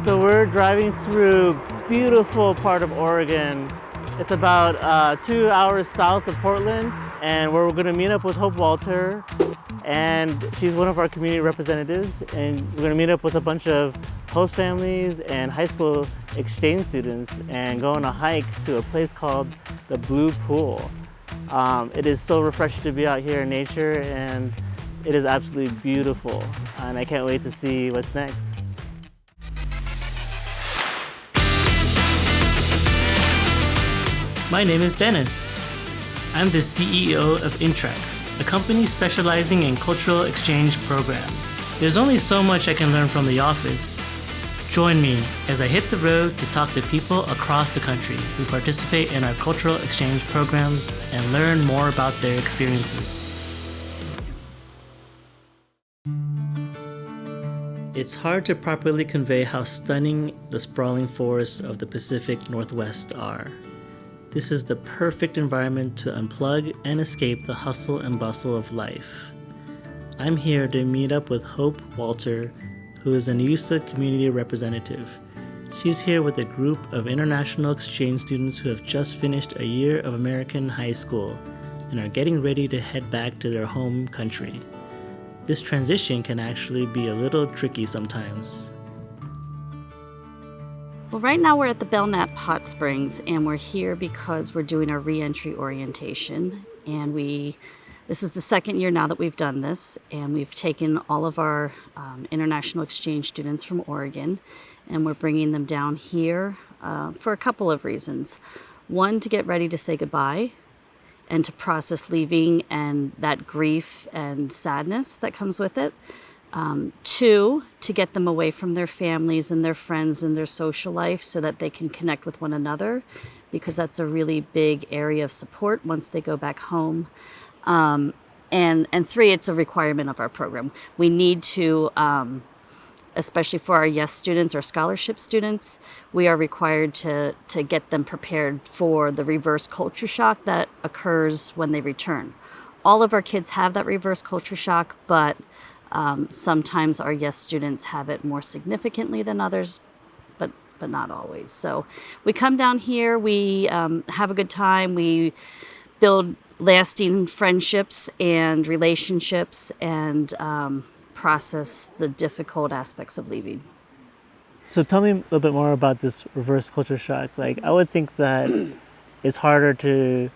So we're driving through beautiful part of Oregon. It's about 2 hours south of Portland, and we're going to meet up with Hope Walter, and she's one of our community representatives, and we're going to meet up with a bunch of host families and high school exchange students and go on a hike to a place called the Blue Pool. It is so refreshing to be out here in nature, and it is absolutely beautiful, and I can't wait to see what's next. My name is Dennis. I'm the CEO of Intrax, a company specializing in cultural exchange programs. There's only so much I can learn from the office. Join me as I hit the road to talk to people across the country who participate in our cultural exchange programs and learn more about their experiences. It's hard to properly convey how stunning the sprawling forests of the Pacific Northwest are. This is the perfect environment to unplug and escape the hustle and bustle of life. I'm here to meet up with Hope Walter, who is an Ayusa community representative. She's here with a group of international exchange students who have just finished a year of American high school and are getting ready to head back to their home country. This transition can actually be a little tricky sometimes. Well, right now we're at the Belknap Hot Springs, and we're here because we're doing our re-entry orientation. And this is the second year now that we've done this, and we've taken all of our international exchange students from Oregon, and we're bringing them down here for a couple of reasons. One, to get ready to say goodbye and to process leaving and that grief and sadness that comes with it. Two, to get them away from their families and their friends and their social life so that they can connect with one another, because that's a really big area of support once they go back home. And three, it's a requirement of our program. We need to, especially for our YES students or scholarship students, we are required to get them prepared for the reverse culture shock that occurs when they return. All of our kids have that reverse culture shock, but sometimes our YES students have it more significantly than others, but not always. So we come down here, we have a good time, we build lasting friendships and relationships, and process the difficult aspects of leaving. So tell me a little bit more about this reverse culture shock. Like, I would think that it's harder to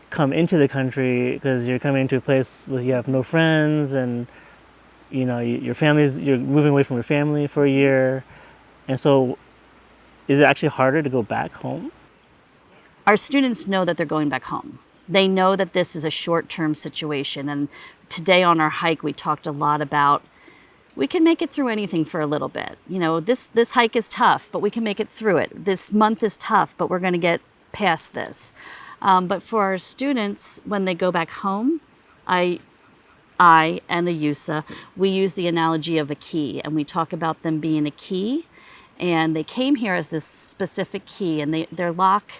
come into the country because you're coming into a place where you have no friends, and you know, you're moving away from your family for a year. And so is it actually harder to go back home? Our students know that they're going back home. They know that this is a short-term situation. And today on our hike, we talked a lot about we can make it through anything for a little bit. You know, this hike is tough, but we can make it through it. This month is tough, but we're going to get past this. But for our students, when they go back home, I and Ayusa, we use the analogy of a key, and we talk about them being a key. And they came here as this specific key, and their lock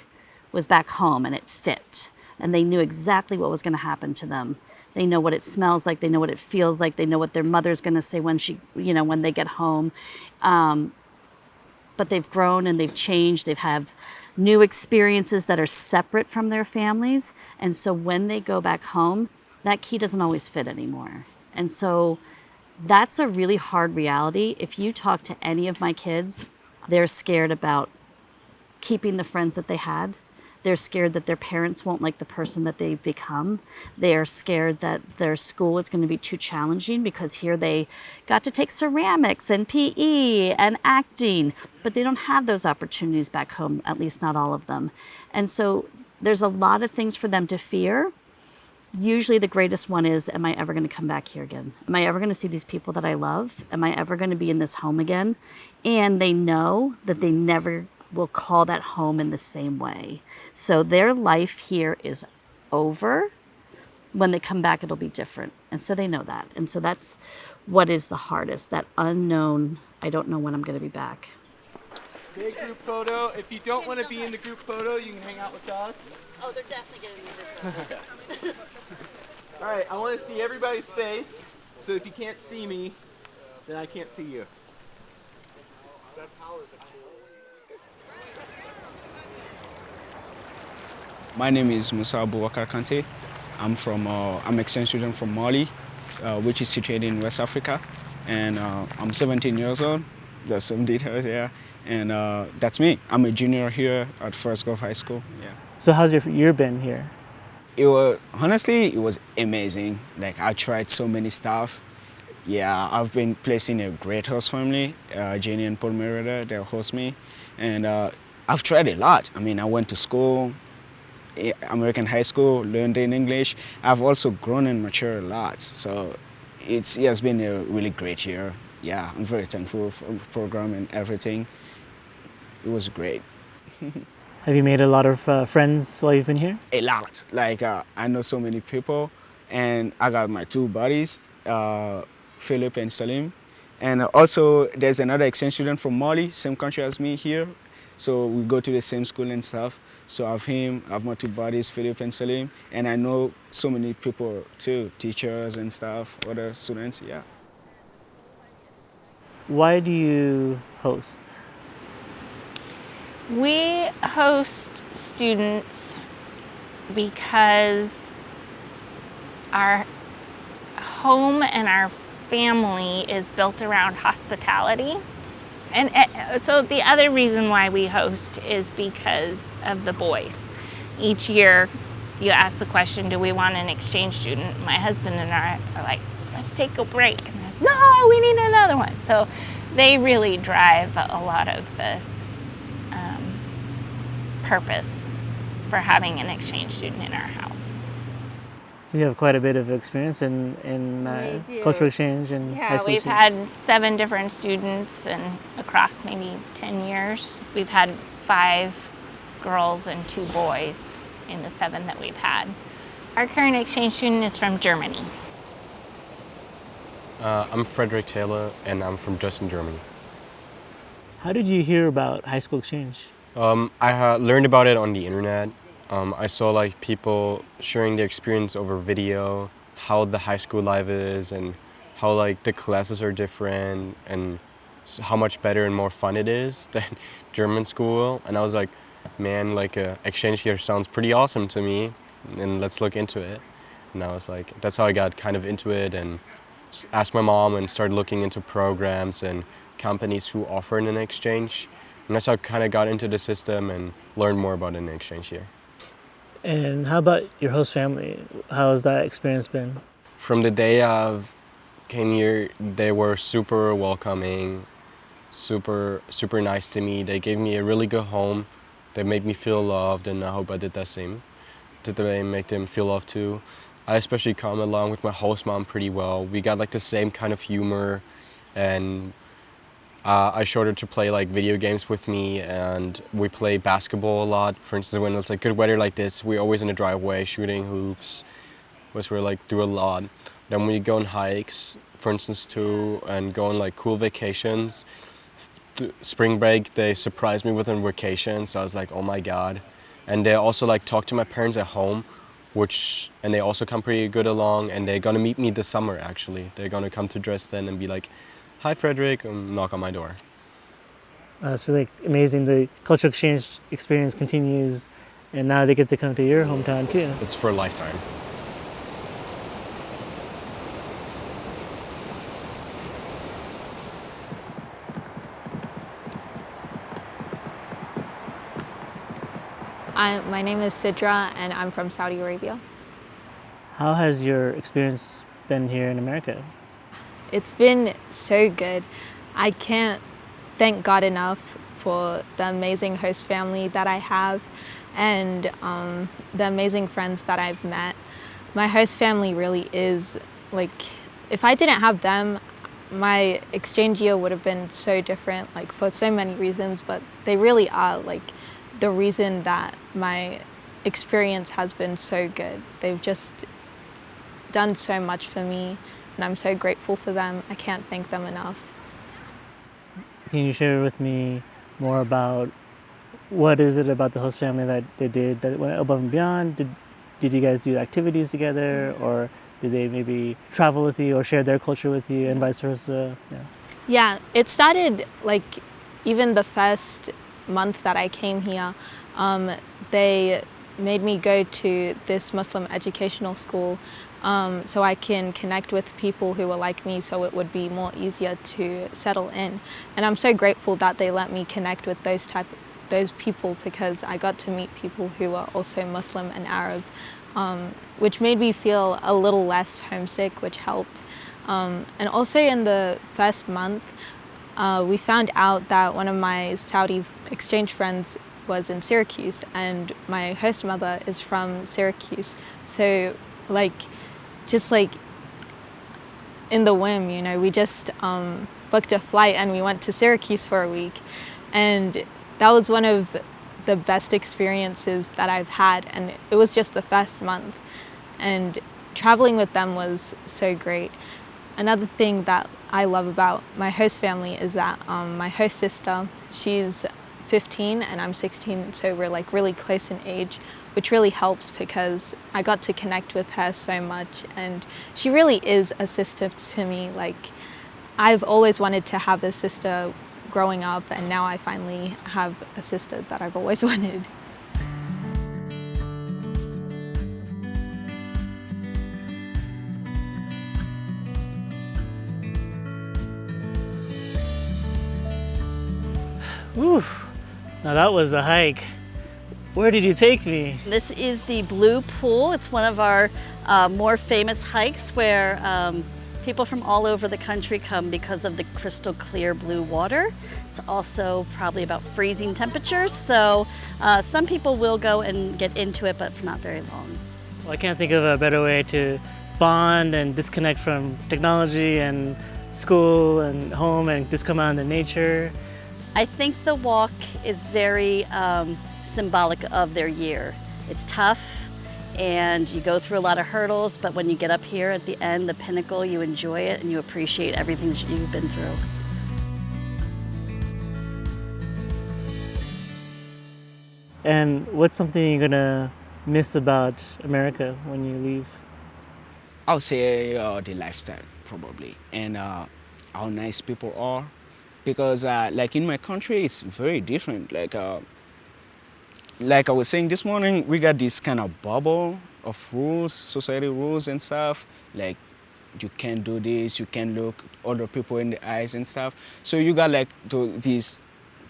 was back home, and it fit. And they knew exactly what was going to happen to them. They know what it smells like. They know what it feels like. They know what their mother's going to say when when they get home. But they've grown and they've changed. They've had new experiences that are separate from their families. And so when they go back home, that key doesn't always fit anymore. And so that's a really hard reality. If you talk to any of my kids, they're scared about keeping the friends that they had. They're scared that their parents won't like the person that they've become. They're scared that their school is going to be too challenging because here they got to take ceramics and PE and acting, but they don't have those opportunities back home, at least not all of them. And so there's a lot of things for them to fear. Usually the greatest one is, am I ever going to come back here again? Am I ever going to see these people that I love? Am I ever going to be in this home again? And they know that they never will call that home in the same way. So their life here is over. When they come back, it'll be different. And so they know that. And so that's what is the hardest, that unknown, I don't know when I'm going to be back. Big group photo. If you don't want to be in the group photo, you can hang out with us. Oh, they're definitely getting in the group photo. All right, I want to see everybody's face. So if you can't see me, then I can't see you. My name is Musab. I'm exchange student from Mali, which is situated in West Africa, and I'm 17 years old. There's some details, yeah. And that's me. I'm a junior here at First Gulf High School. Yeah. So how's your year been here? Honestly, it was amazing. Like I tried so many stuff. Yeah, I've been placed in a great host family. Jenny and Paul Merida, they host me, and I've tried a lot. I mean, I went to school, American high school, learned in English. I've also grown and matured a lot. So it has been a really great year. Yeah, I'm very thankful for the program and everything. It was great. Have you made a lot of friends while you've been here? A lot. Like I know so many people, and I got my two buddies, Philip and Salim. And also there's another exchange student from Mali, same country as me here. So we go to the same school and stuff. So I have my two buddies, Philip and Salim, and I know so many people too, teachers and stuff, other students, yeah. Why do you host? We host students because our home and our family is built around hospitality. And so the other reason why we host is because of the boys. Each year you ask the question, do we want an exchange student? My husband and I are like, let's take a break. And they're like, no, we need another one. So they really drive a lot of the purpose for having an exchange student in our house. So you have quite a bit of experience in cultural exchange and high Yeah, school we've students. had 7 different students, and across maybe 10 years, we've had 5 girls and 2 boys in the 7 that we've had. Our current exchange student is from Germany. I'm Frederick Taylor, and I'm from Dresden, Germany. How did you hear about high school exchange? I learned about it on the internet. I saw like people sharing their experience over video, how the high school life is, and how like the classes are different, and how much better and more fun it is than German school. And I was like, man, like exchange here sounds pretty awesome to me, and let's look into it. And I was like, that's how I got kind of into it, and asked my mom and started looking into programs and companies who offer an exchange. And that's how I kind of got into the system and learned more about an exchange here. And how about your host family? How has that experience been? From the day I came here, they were super welcoming, super nice to me. They gave me a really good home. They made me feel loved, and I hope I did the same. Did they make them feel loved too? I especially come along with my host mom pretty well. We got like the same kind of humor, and I showed her to play like video games with me, and we play basketball a lot. For instance, when it's like good weather like this, we're always in the driveway shooting hoops, which we like do a lot. Then we go on hikes, for instance, too, and go on like cool vacations. Spring break, they surprised me with a vacation, so I was like, oh my god. And they also like talk to my parents at home, and they also come pretty good along, and they're gonna meet me this summer actually. They're gonna come to Dresden and be like, hi Frederick, and knock on my door. It's really amazing. The cultural exchange experience continues, and now they get to come to your hometown too. It's for a lifetime. My name is Sidra, and I'm from Saudi Arabia. How has your experience been here in America? It's been so good. I can't thank God enough for the amazing host family that I have, and the amazing friends that I've met. My host family really is, like, if I didn't have them, my exchange year would have been so different, like, for so many reasons, but they really are, like, the reason that my experience has been so good. They've just done so much for me, and I'm so grateful for them. I can't thank them enough. Can you share with me more about what is it about the host family that they did that went above and beyond? Did you guys do activities together, or Do they maybe travel with you or share their culture with you and vice versa? Yeah. Yeah, it started like even the first month that I came here, they made me go to this Muslim educational school so I can connect with people who are like me, so it would be more easier to settle in. And I'm so grateful that they let me connect with those people, because I got to meet people who are also Muslim and Arab, which made me feel a little less homesick, which helped. And also in the first month, we found out that one of my Saudi exchange friends was in Syracuse, and my host mother is from Syracuse. So just in the whim, you know, we just booked a flight and we went to Syracuse for a week. And that was one of the best experiences that I've had, and it was just the first month. And traveling with them was so great. Another thing that I love about my host family is that my host sister, she's 15 and I'm 16, so we're like really close in age, which really helps because I got to connect with her so much, and she really is a sister to me. Like, I've always wanted to have a sister growing up, and now I finally have a sister that I've always wanted. Whew. Now that was a hike. Where did you take me? This is the Blue Pool. It's one of our more famous hikes where people from all over the country come because of the crystal clear blue water. It's also probably about freezing temperatures, so some people will go and get into it, but for not very long. Well, I can't think of a better way to bond and disconnect from technology and school and home and just come out into nature. I think the walk is very symbolic of their year. It's tough and you go through a lot of hurdles, but when you get up here at the end, the pinnacle, you enjoy it and you appreciate everything that you've been through. And what's something you're gonna miss about America when you leave? I'll say the lifestyle probably, and how nice people are, because like in my country it's very different. Like I was saying this morning, we got this kind of bubble of rules, society rules and stuff. Like, you can't do this, you can't look other people in the eyes and stuff. So you got like this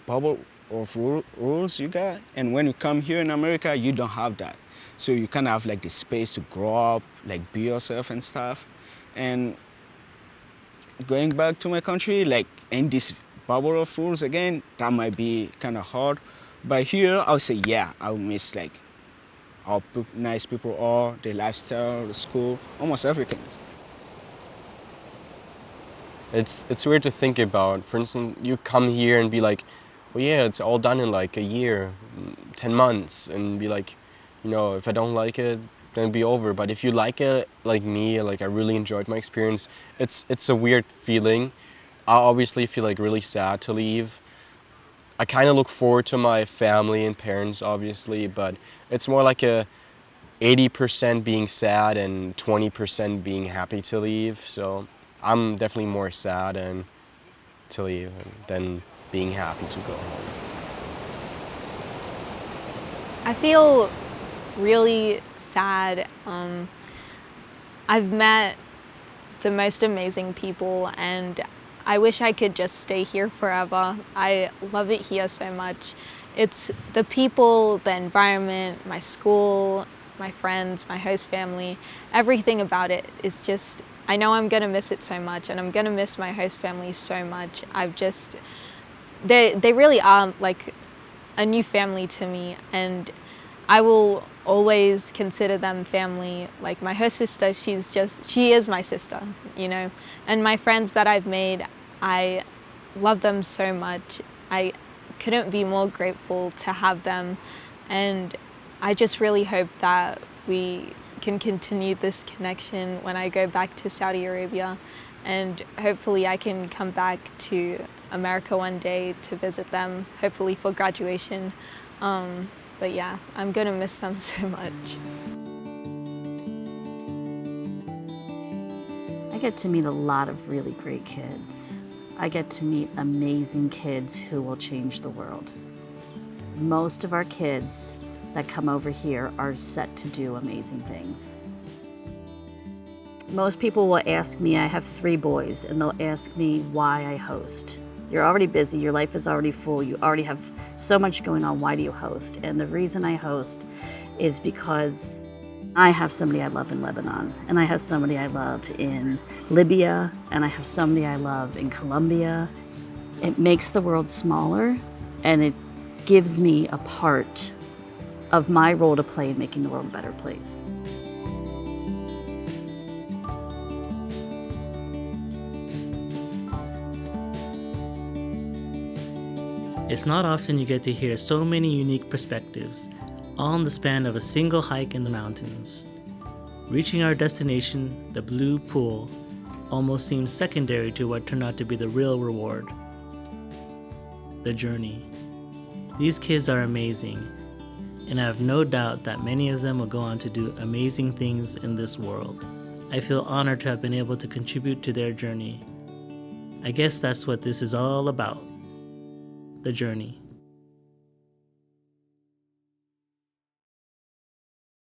bubble of rules you got. And when you come here in America, you don't have that. So you kind of have like the space to grow up, like be yourself and stuff. And going back to my country, like in this bubble of rules again, that might be kind of hard. But here, I would say, yeah, I would miss like how nice people are, the lifestyle, the school, almost everything. It's weird to think about. For instance, you come here and be like, well, yeah, it's all done in like a year, 10 months, and be like, you know, if I don't like it, then it'll be over. But if you like it, like me, like I really enjoyed my experience, it's a weird feeling. I obviously feel like really sad to leave. I kind of look forward to my family and parents, obviously, but it's more like a 80% being sad and 20% being happy to leave. So I'm definitely more sad and to leave than being happy to go home. I feel really sad. I've met the most amazing people, and I wish I could just stay here forever. I love it here so much. It's the people, the environment, my school, my friends, my host family, everything about it is just, I know I'm gonna miss it so much, and I'm gonna miss my host family so much. They really are like a new family to me, and I will always consider them family. Like my host sister, she is my sister, you know? And my friends that I've made, I love them so much. I couldn't be more grateful to have them. And I just really hope that we can continue this connection when I go back to Saudi Arabia. And hopefully I can come back to America one day to visit them, hopefully for graduation. But yeah, I'm gonna miss them so much. get to meet a lot of really great kids. I get to meet amazing kids who will change the world. Most of our kids that come over here are set to do amazing things. Most people will ask me, I have 3 boys, and they'll ask me why I host. You're already busy, your life is already full, you already have so much going on, why do you host? And the reason I host is because I have somebody I love in Lebanon, and I have somebody I love in Libya, and I have somebody I love in Colombia. It makes the world smaller, and it gives me a part of my role to play in making the world a better place. It's not often you get to hear so many unique perspectives, all in the span of a single hike in the mountains. Reaching our destination, the Blue Pool, almost seems secondary to what turned out to be the real reward: the journey. These kids are amazing, and I have no doubt that many of them will go on to do amazing things in this world. I feel honored to have been able to contribute to their journey. I guess that's what this is all about: the journey.